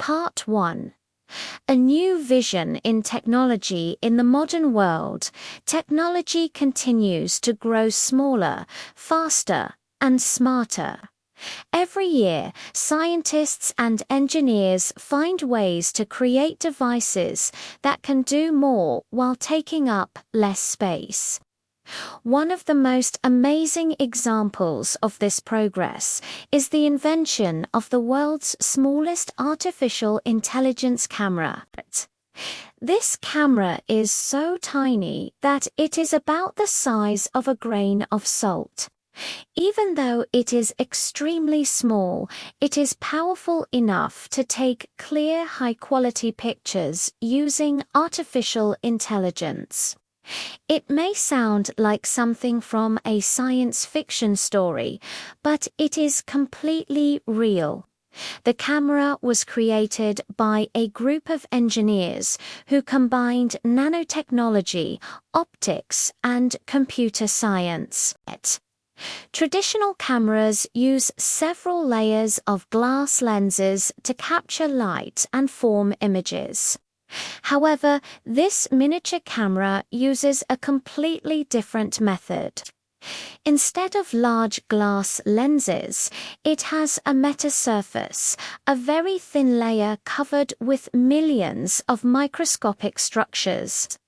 Part 1. A new vision in technology in the modern world. Technology continues to grow smaller, faster, and smarter. Every year, scientists and engineers find ways to create devices that can do more while taking up less space. One of the most amazing examples of this progress is the invention of the world's smallest artificial intelligence camera. This camera is so tiny that it is about the size of a grain of salt. Even though it is extremely small, it is powerful enough to take clear, high-quality pictures using artificial intelligence. It may sound like something from a science fiction story, but it is completely real. The camera was created by a group of engineers who combined nanotechnology, optics, and computer science. Traditional cameras use several layers of glass lenses to capture light and form images. However, this miniature camera uses a completely different method. Instead of large glass lenses, it has a metasurface, a very thin layer covered with millions of microscopic structures.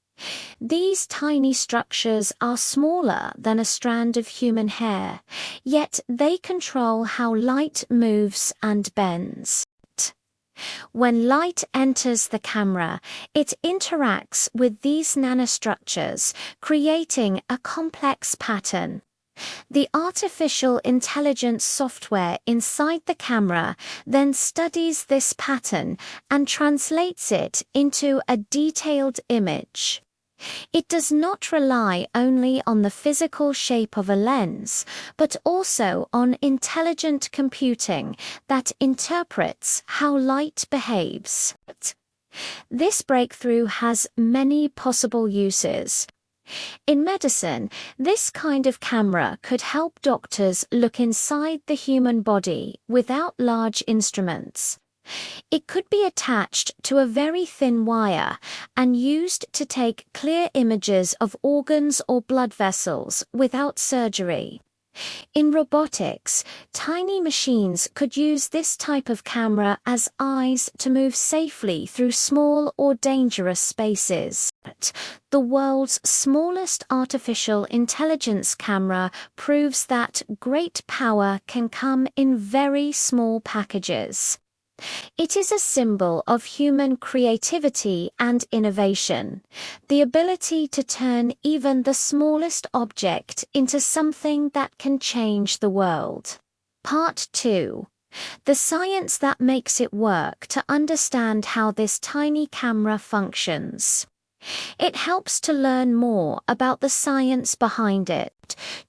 These tiny structures are smaller than a strand of human hair, yet they control how light moves and bends. When light enters the camera, it interacts with these nanostructures, creating a complex pattern. The artificial intelligence software inside the camera then studies this pattern and translates it into a detailed image. It does not rely only on the physical shape of a lens, but also on intelligent computing that interprets how light behaves. This breakthrough has many possible uses. In medicine, this kind of camera could help doctors look inside the human body without large instruments. It could be attached to a very thin wire and used to take clear images of organs or blood vessels without surgery. In robotics, tiny machines could use this type of camera as eyes to move safely through small or dangerous spaces. The world's smallest artificial intelligence camera proves that great power can come in very small packages. It is a symbol of human creativity and innovation, the ability to turn even the smallest object into something that can change the world. Part 2. The science that makes it work to understand how this tiny camera functions. It helps to learn more about the science behind it.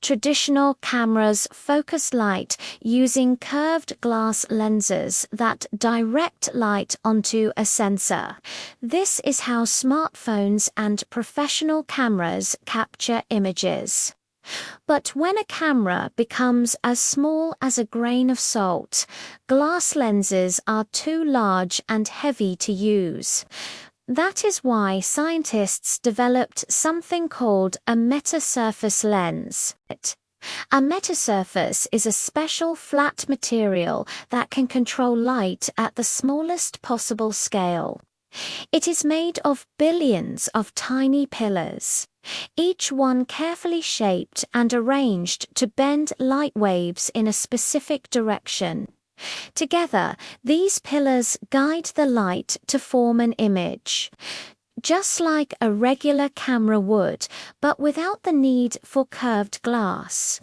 Traditional cameras focus light using curved glass lenses that direct light onto a sensor. This is how smartphones and professional cameras capture images. But when a camera becomes as small as a grain of salt, glass lenses are too large and heavy to use. That is why scientists developed something called a metasurface lens. A metasurface is a special flat material that can control light at the smallest possible scale. It is made of billions of tiny pillars, each one carefully shaped and arranged to bend light waves in a specific direction. Together, these pillars guide the light to form an image, just like a regular camera would, but without the need for curved glass.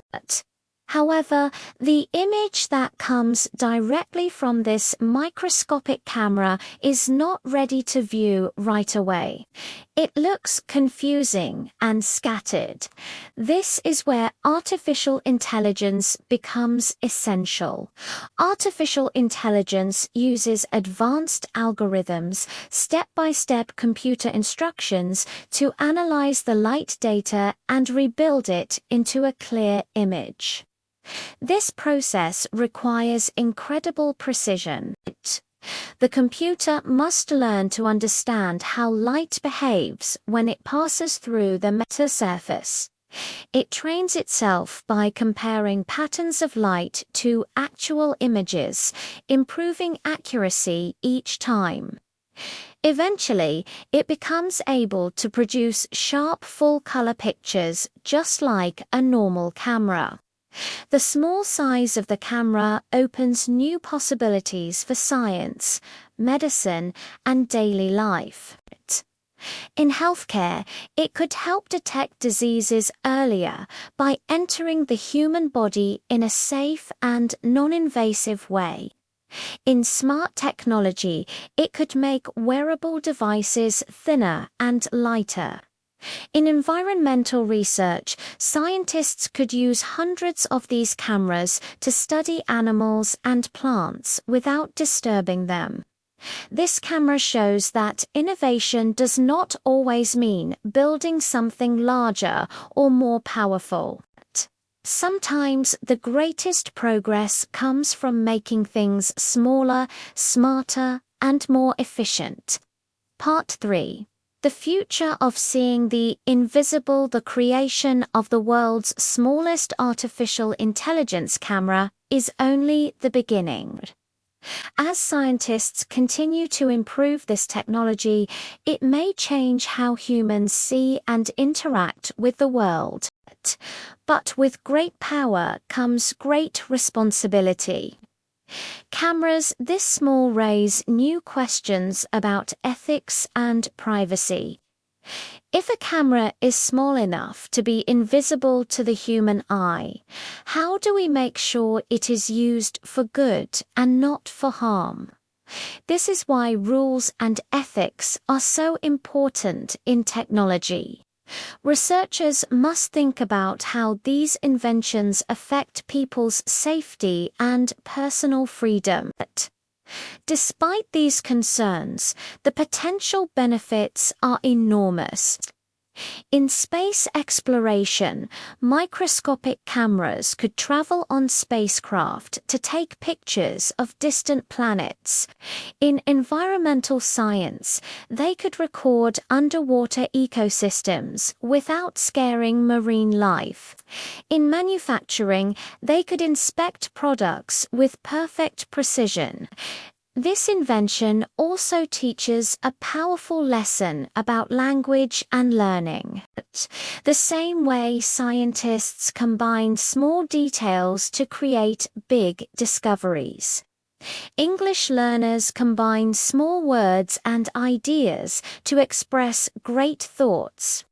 However, the image that comes directly from this microscopic camera is not ready to view right away. It looks confusing and scattered. This is where artificial intelligence becomes essential. Artificial intelligence uses advanced algorithms, step-by-step computer instructions to analyze the light data and rebuild it into a clear image. This process requires incredible precision. The computer must learn to understand how light behaves when it passes through the metal surface. It trains itself by comparing patterns of light to actual images, improving accuracy each time. Eventually, it becomes able to produce sharp full-color pictures just like a normal camera. The small size of the camera opens new possibilities for science, medicine, and daily life. In healthcare, it could help detect diseases earlier by entering the human body in a safe and non-invasive way. In smart technology, it could make wearable devices thinner and lighter. In environmental research, scientists could use hundreds of these cameras to study animals and plants without disturbing them. This camera shows that innovation does not always mean building something larger or more powerful. Sometimes the greatest progress comes from making things smaller, smarter, and more efficient. Part 3. The future of seeing the invisible, the creation of the world's smallest artificial intelligence camera, is only the beginning. As scientists continue to improve this technology, it may change how humans see and interact with the world. But with great power comes great responsibility. Cameras this small raise new questions about ethics and privacy. If a camera is small enough to be invisible to the human eye, how do we make sure it is used for good and not for harm? This is why rules and ethics are so important in technology. Researchers must think about how these inventions affect people's safety and personal freedom. Despite these concerns, the potential benefits are enormous. In space exploration, microscopic cameras could travel on spacecraft to take pictures of distant planets. In environmental science, they could record underwater ecosystems without scaring marine life. In manufacturing, they could inspect products with perfect precision. This invention also teaches a powerful lesson about language and learning. The same way scientists combine small details to create big discoveries. English learners combine small words and ideas to express great thoughts.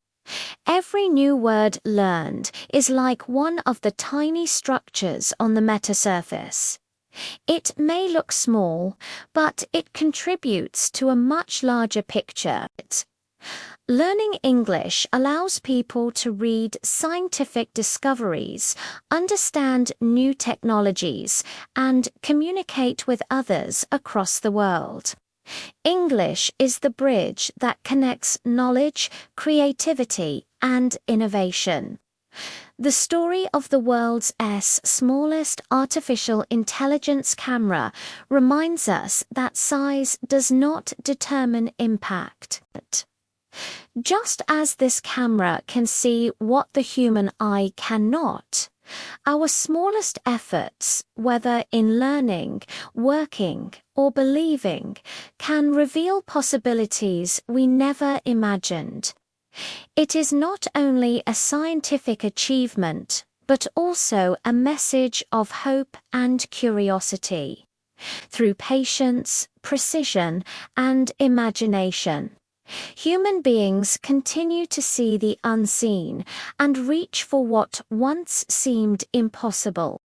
Every new word learned is like one of the tiny structures on the metasurface. It may look small, but it contributes to a much larger picture. Learning English allows people to read scientific discoveries, understand new technologies, and communicate with others across the world. English is the bridge that connects knowledge, creativity, and innovation. The story of the world's smallest artificial intelligence camera reminds us that size does not determine impact. Just as this camera can see what the human eye cannot, our smallest efforts, whether in learning, working, or believing, can reveal possibilities we never imagined. It is not only a scientific achievement, but also a message of hope and curiosity. Through patience, precision, and imagination, human beings continue to see the unseen and reach for what once seemed impossible.